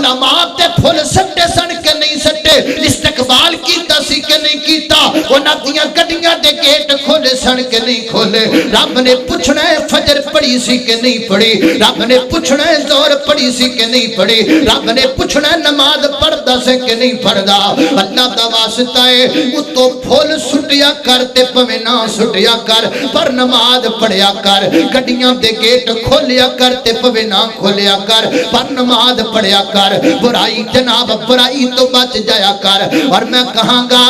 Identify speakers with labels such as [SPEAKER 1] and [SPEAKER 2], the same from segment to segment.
[SPEAKER 1] علماء تے پھل سٹے سن کے نہیں سٹے، استقبال کیتا سی کہ نہیں کیتا، انہاں دیاں گڈیاں دے گیٹ کھولے سن کے نہیں کھولے، رب نے پوچھنا ہے فجر پڑھی سی کہ نہیں پڑھی، رب نے پوچھنا ہے زور پڑھی سی کہ نہیں پڑھی، رب نے پوچھنا ہے نماز پڑھدا سے کہ نہیں پڑھدا۔ اللہ دا واسطہ ہے اتو پھول سٹیا کر تے پویں نہ سٹیا کر، پر نماز پڑھیا کر، گڈیاں دے گیٹ کھولیا کر تے پویں نہ کھولیا کر، پر نماز پڑھیا کر، برائی جناب برائی تو بچ جایا کر۔ اور میں کہاں گا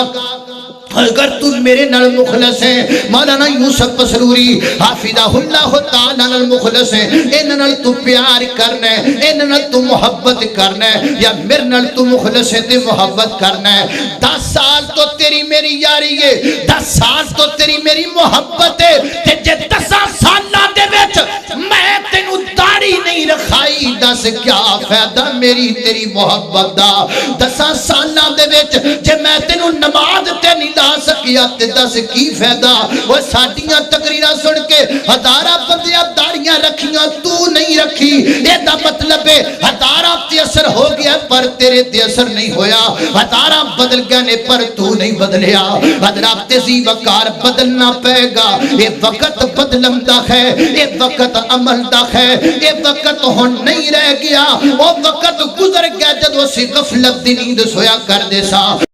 [SPEAKER 1] اگر تو میرے نال مخلص ہے، مولانا یوسف پسروری حافظہ اللہ تعالیٰ نال مخلص ہے، ان نال تو پیار کرنا ہے، ان نال تو محبت کرنا ہے، یا میرے نال تو مخلص ہے تے محبت کرنا ہے۔ 10 سال تو تیری میری یاری ہے، 10 سال تو تیری میری محبت ہے، تے جے 10 سالاں دے وچ میں تینوں داڑھی نہیں رکھائی، دس کیا فائدہ میری تیری محبت دا۔ 10 سالاں دے وچ جے میں تینوں نماز تے نہیں لا سکیا تے دس کی فائدہ۔ وہ ساڈیاں تقریراں سن کے ہزاراں بندیاں داڑیاں رکھیاں تو نہیں رکھی، اے دا مطلب ہے ہزاراں تے اثر ہو گیا پر تیرے تے اثر نہیں ہویا، ہزاراں بدل گئے نے پر تو نہیں بدلیا۔ حضرات تیزی وقار بدلنا پے گا، اے وقت بدلن دا ہے، اے وقت عمل دا ہے، اے وقت ہن نہیں رہ گیا، وہ وقت گزر گیا جدو اسی غفلت دی نیند سویا کر دے سا۔